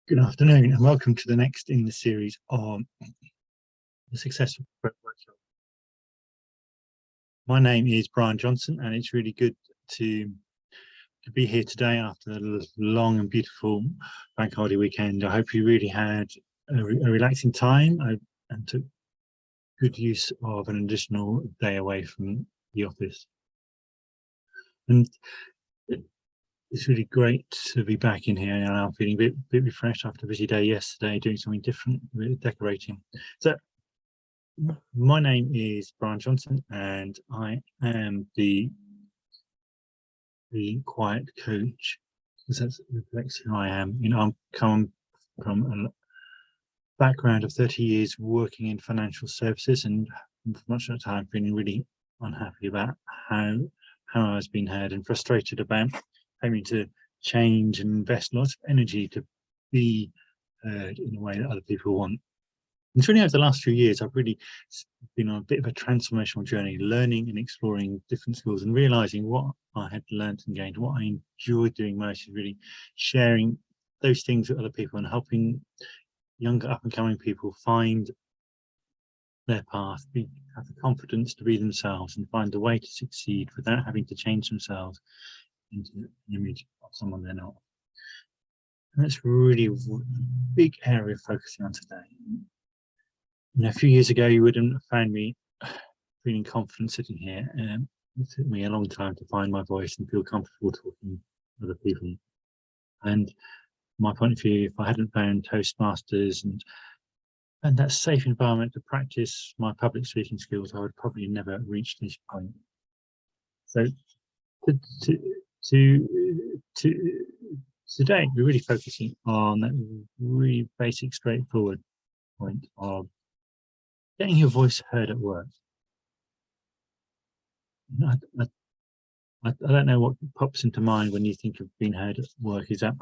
Good afternoon and welcome to the next in the series on the Successful Workshop. My name is Brian Johnson and it's really good to be here today after a long and beautiful bank holiday weekend. I hope you really had a relaxing time and took good use of an additional day away from the office. And it's really great to be back in here, and I'm feeling a bit refreshed after a busy day yesterday, doing something different, decorating. So my name is Brian Johnson, and I am the quiet coach, because that reflects who I am. You know, I'm come from a background of 30 years working in financial services, and for much of the time feeling really unhappy about how I was being heard and frustrated about having to change and invest lots of energy to be heard in a way that other people want. And it's really over the last few years, I've really been on a bit of a transformational journey, learning and exploring different skills and realizing what I had learned and gained. What I enjoyed doing most is really sharing those things with other people and helping younger up and coming people find their path, have the confidence to be themselves and find a way to succeed without having to change themselves into an image of someone they're not. And that's really a big area of focusing on today. You know, a few years ago, you wouldn't have found me feeling confident sitting here. It took me a long time to find my voice and feel comfortable talking to other people. And from my point of view, if I hadn't found Toastmasters and that safe environment to practice my public speaking skills, I would probably never reach this point. So today, we're really focusing on that really basic, straightforward point of getting your voice heard at work. I don't know what pops into mind when you think of being heard at work. Is that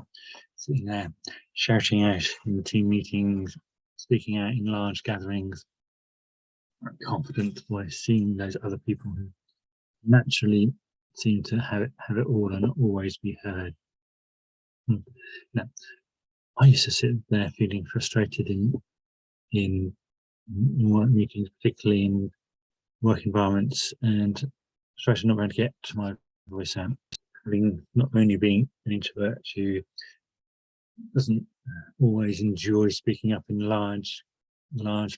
sitting there shouting out in team meetings, speaking out in large gatherings, confident voice, seeing those other people who naturally seem to have it all and not always be heard. Now, I used to sit there feeling frustrated in work meetings, particularly in work environments, and frustrated not being able to get my voice out. Having not only being an introvert who doesn't always enjoy speaking up in large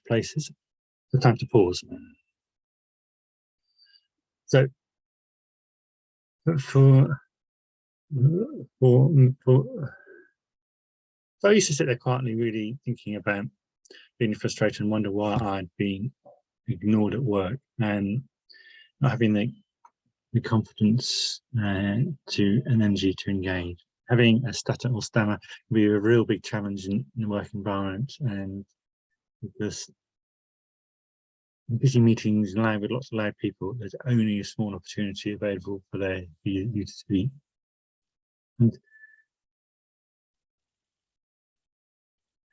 places, it's time to pause. So so I used to sit there quietly, really thinking about being frustrated and wonder why I'd been ignored at work and not having the confidence and energy to engage. Having a stutter or stammer can be a real big challenge in the work environment, and because in busy meetings loud with lots of loud people, there's only a small opportunity available for you to speak. And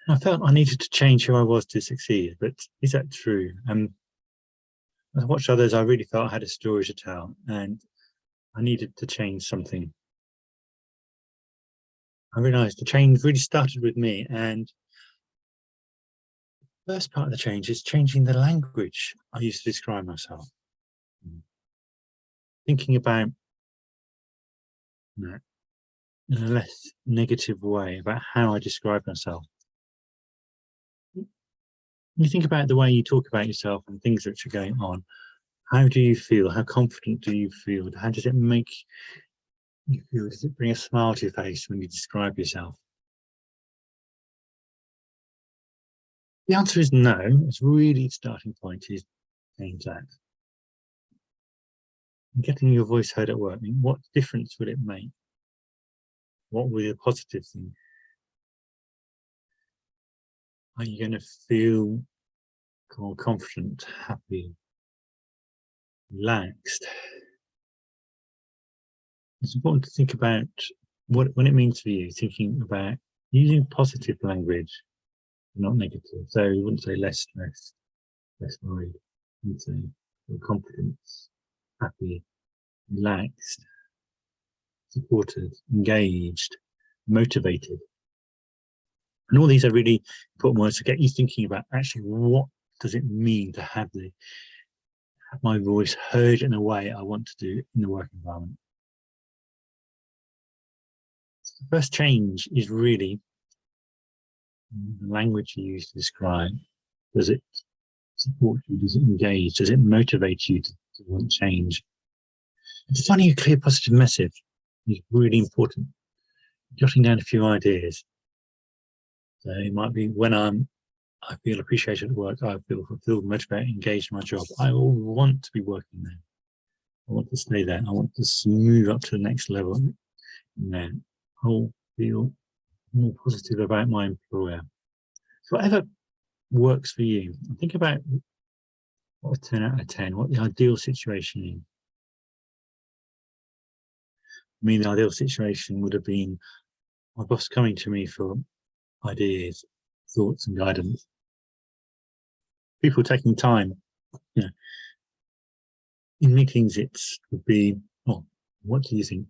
I felt I needed to change who I was to succeed, but is that true? As I watched others, I really felt I had a story to tell and I needed to change something. I realised the change really started with me, and the first part of the change is changing the language I used to describe myself. Thinking about in a less negative way about how I describe myself. When you think about the way you talk about yourself and things that are going on, how do you feel? How confident do you feel? How does it make you feel? Does it bring a smile to your face when you describe yourself? The answer is no. It's really starting point is change that. And getting your voice heard at work, I mean, what difference will it make? What will be the positive thing? Are you going to feel more confident, happy, relaxed? It's important to think about what it means for you, thinking about using positive language, not negative. So you wouldn't say less stressed, less worried. You'd say more confidence, happy, relaxed, supported, engaged, motivated. And all these are really important words to get you thinking about actually what does it mean to have my voice heard in a way I want to do in the work environment. The first change is really the language you use to describe. Does it support you? Does it engage? Does it motivate you to want change? And finding a clear positive message is really important. Jotting down a few ideas. So it might be when I feel appreciated at work, I feel fulfilled, motivated, engaged in my job. I will want to be working there. I want to stay there. I want to move up to the next level. There, I'll feel more positive about my employer. So whatever works for you, think about what a 10 out of 10, what the ideal situation is. I mean, the ideal situation would have been my boss coming to me for ideas, thoughts, and guidance. People taking time, you know, in meetings, it would be, oh, what do you think?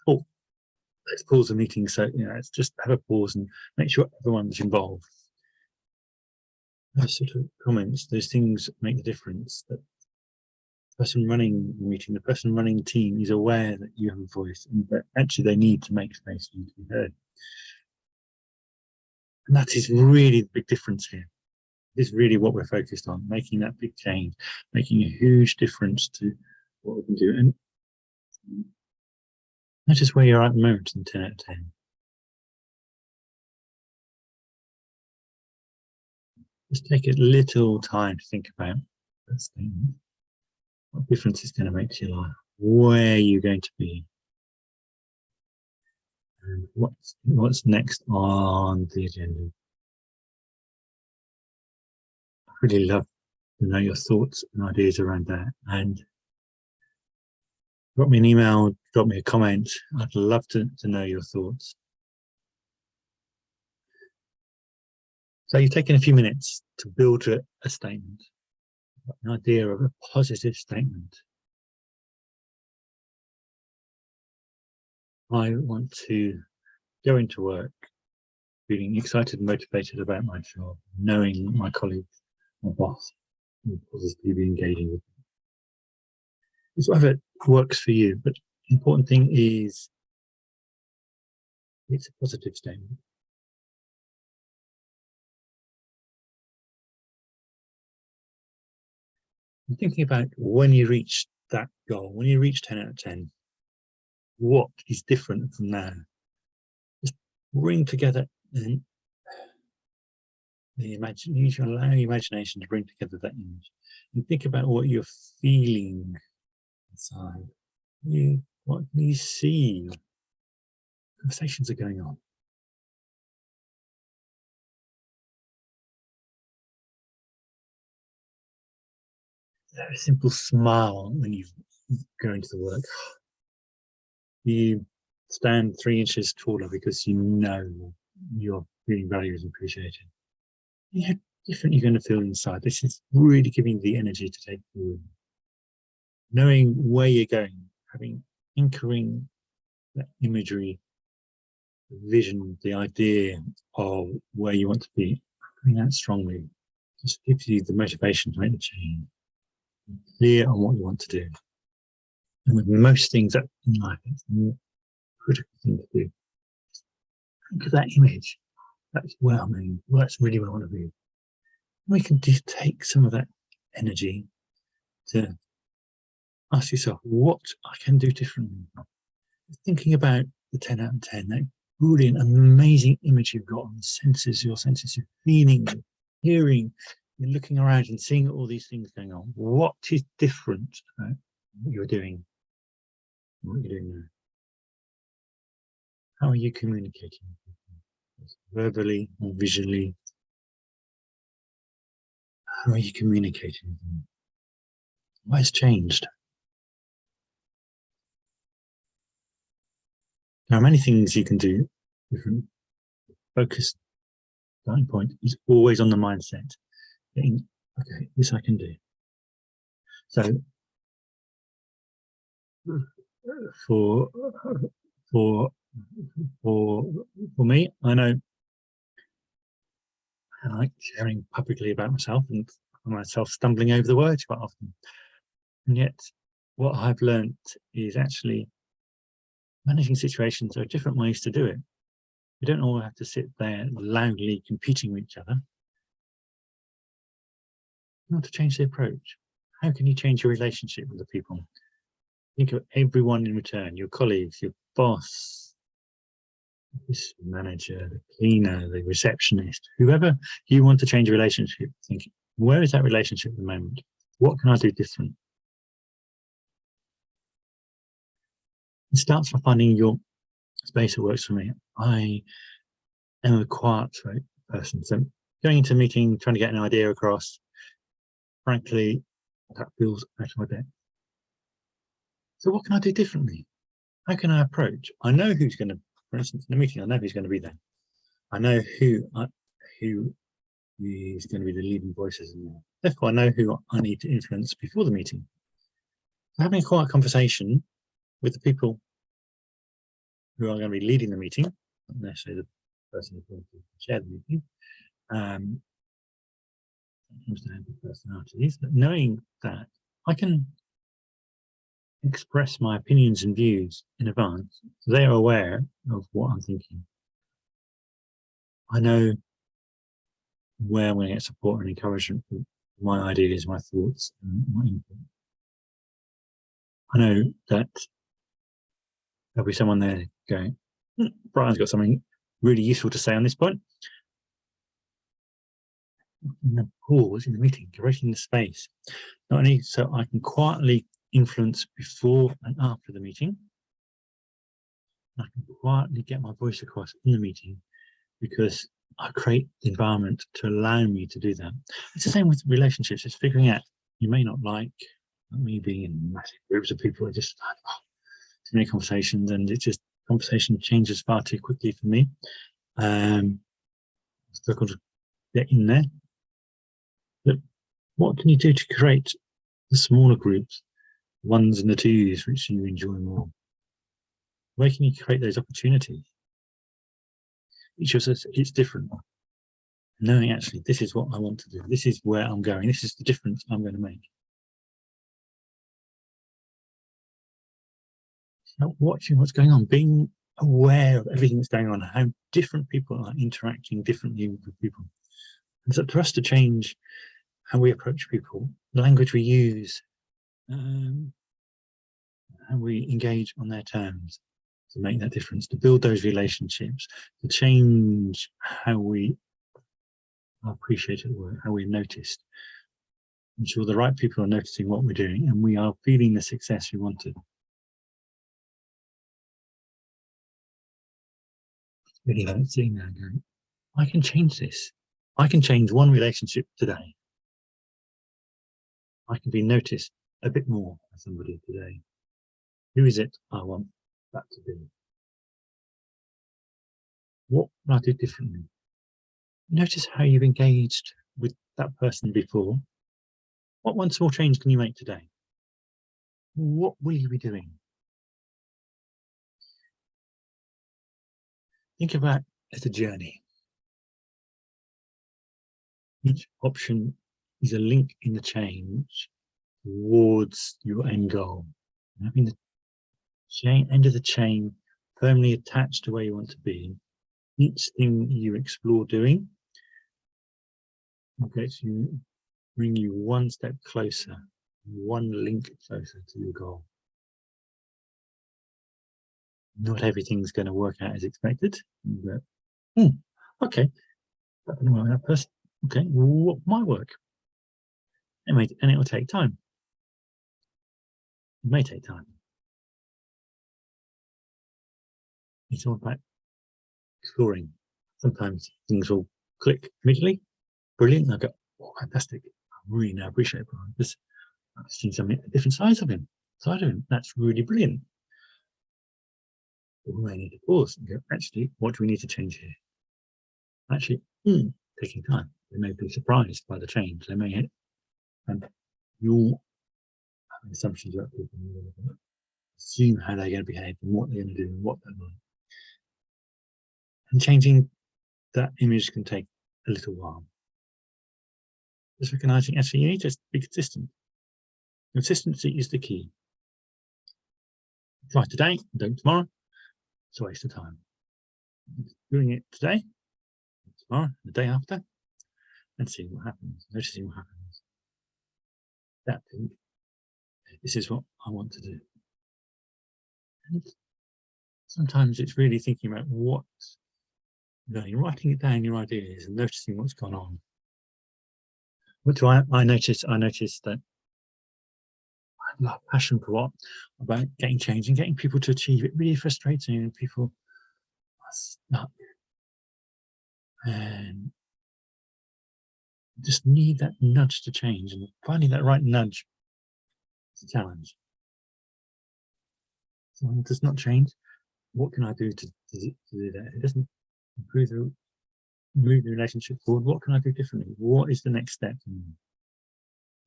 Oh, let's pause the meeting. So, let's just have a pause and make sure everyone's involved. Those sort of comments, those things make the difference. That the person running the meeting, the person running the team is aware that you have a voice and that actually they need to make space for you to be heard. And that is really the big difference here. Is really what we're focused on, making that big change, making a huge difference to what we can do. And notice where you're at the moment in 10 out of 10. Just take a little time to think about that statement. What difference it's going to make to your life? Where you're going to be? And what's next on the agenda? I really love to know your thoughts and ideas around that. And drop me an email, drop me a comment. I'd love to know your thoughts. So you've taken a few minutes to build a statement, an idea of a positive statement. I want to go into work feeling excited and motivated about my job, knowing my colleagues, my boss, will positively be engaging with me. It's whatever works for you, but the important thing is it's a positive statement. I'm thinking about when you reach that goal, when you reach 10 out of 10, what is different from now? Just bring together and allow your imagination to bring together that image and think about what you're feeling inside. What can you see? Conversations are going on. A simple smile when you go into the work. You stand 3 inches taller because you know you're feeling valued and appreciated. How different you're going to feel inside. This is really giving you the energy to take forward. Knowing where you're going, anchoring that imagery, the vision, the idea of where you want to be, doing that strongly just gives you the motivation to make the change. Clear on what you want to do. And with most things in life, it's a more critical thing to do. Think of that image. That's that's really where I want to be. We can just take some of that energy to ask yourself what I can do differently. Thinking about the 10 out of 10, that brilliant, amazing image you've got on the senses, your senses, you're feeling, you're hearing, you're looking around and seeing all these things going on. What is different about what you're doing? What you're doing now? How are you communicating? Verbally or visually? How are you communicating with them? What has changed? There are many things you can do. Different focus starting point is always on the mindset. Thinking, okay, this I can do. So for me, I know I like sharing publicly about myself and myself stumbling over the words quite often. And yet, what I've learnt is actually managing situations. There are different ways to do it. We don't all have to sit there loudly competing with each other. You want to change the approach. How can you change your relationship with the people? Think of everyone in return, your colleagues, your boss, this manager, the cleaner, the receptionist, whoever you want to change a relationship. Think, where is that relationship at the moment? What can I do different? It starts by finding your space that works for me. I am a quiet person, so going into a meeting, trying to get an idea across, frankly, that feels out of my depth. So what can I do differently? How can I approach? I know who's going to, for instance, in the meeting, I know who's going to be there. I know who is going to be the leading voices in there. Therefore, I know who I need to influence before the meeting. Having a quiet conversation with the people who are going to be leading the meeting, not necessarily the person who's going to chair the meeting, sometimes they have the personalities, but knowing that I can express my opinions and views in advance, so they are aware of what I'm thinking. I know where I'm going to get support and encouragement for my ideas, my thoughts, and my input. I know that there'll be someone there going, Brian's got something really useful to say on this point. Pause in the meeting, creating the space, not only so I can quietly influence before and after the meeting, I can quietly get my voice across in the meeting because I create the environment to allow me to do that. It's the same with relationships. It's figuring out you may not like me being in massive groups of people. Are just too many conversations, and it's just conversation changes far too quickly for me. Struggle to get in there. But what can you do to create the smaller groups, ones and the twos, which you enjoy more? Where can you create those opportunities? Each of us, it's different. Knowing actually, this is what I want to do. This is where I'm going. This is the difference I'm going to make. So watching what's going on, being aware of everything that's going on, how different people are interacting differently with people. It's up to us to change how we approach people, the language we use, how we engage on their terms to make that difference, to build those relationships, to change how we are appreciated at work, how we're noticed. Ensure the right people are noticing what we're doing and we are feeling the success we wanted. Really like seeing that going, I can change this. I can change one relationship today. I can be noticed a bit more by somebody today. Who is it I want that to be? What can I do differently? Notice how you've engaged with that person before. What one small change can you make today? What will you be doing? Think about it as a journey. Each option is a link in the chain towards your end goal. Having the end of the chain firmly attached to where you want to be. Each thing you explore doing will bring you one step closer, one link closer to your goal. Not everything's going to work out as expected, but okay, that didn't work out person. Okay, what might work? And it will take time. It may take time. It's all about exploring. Sometimes things will click immediately. Brilliant. I go, oh, fantastic. I really now appreciate Brian. I've seen something, different sides of him. That's really brilliant. But we may need to pause and go, actually, what do we need to change here? Actually, taking time. They may be surprised by the change. They may hit, and you'll have assumptions about people. Assume how they're going to behave and what they're going to do and what they're like. And changing that image can take a little while. Just recognizing actually you need to be consistent. Consistency is the key. Try today, don't tomorrow. It's a waste of time. Doing it today, tomorrow, the day after, and seeing what happens, noticing what happens. Adapting. This is what I want to do. And sometimes it's really thinking about what, you're writing it down, your ideas, and noticing what's gone on. What do I notice? I noticed that I have a lot of passion for what about getting change and getting people to achieve it. Really frustrating, and people are stuck and just need that nudge to change, and finding that right nudge is a challenge. So when it does not change, what can I do to do that? If it doesn't move the relationship forward, what can I do differently? What is the next step?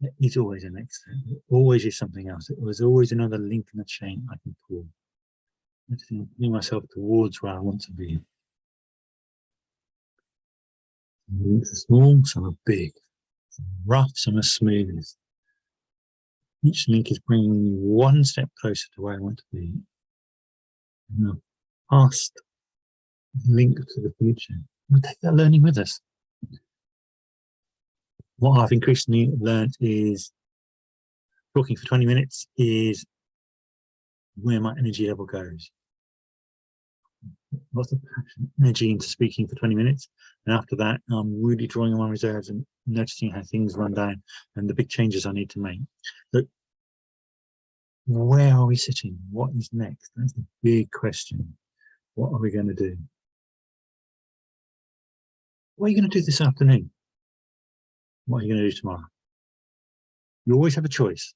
There is always a next step. There always is something else. There's always another link in the chain I can pull. I'm putting myself towards where I want to be. Some links are small, some are big, some are rough, some are smooth. Each link is bringing me one step closer to where I want to be. And the past link to the future. We take that learning with us. What I've increasingly learned is talking for 20 minutes is where my energy level goes. Lots of passion, energy into speaking for 20 minutes. And after that, I'm really drawing on my reserves and noticing how things run down and the big changes I need to make. But where are we sitting? What is next? That's the big question. What are we going to do? What are you going to do this afternoon? What are you going to do tomorrow? You always have a choice.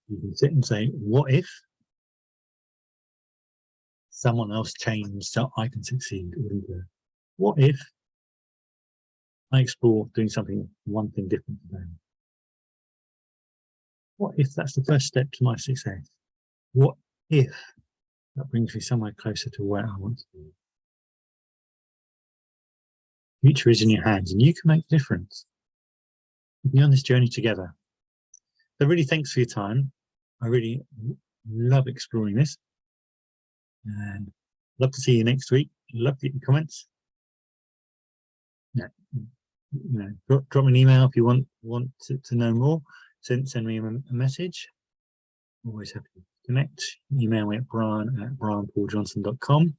You can sit and say, what if someone else changed so I can succeed? What if I explore doing one thing different today? What if that's the first step to my success? What if that brings me somewhere closer to where I want to be? The future is in your hands and you can make a difference. We'll be on this journey together. So really thanks for your time. I really love exploring this and love to see you next week. Love to get your comments. Yeah, drop me an email if you want to know more. Send me a message. Always happy to connect. Email me at brian@brianpauljohnson.com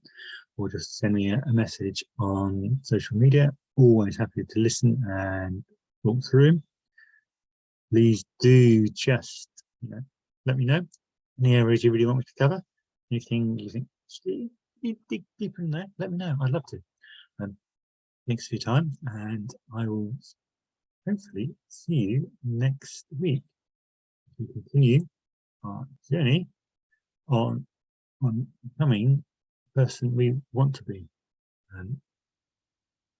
or just send me a message on social media. Always happy to listen and walk through. Please do just let me know any areas you really want me to cover. Anything you think dig deeper in there, let me know. I'd love to. Thanks for your time, and I will hopefully see you next week. We continue our journey on becoming the person we want to be.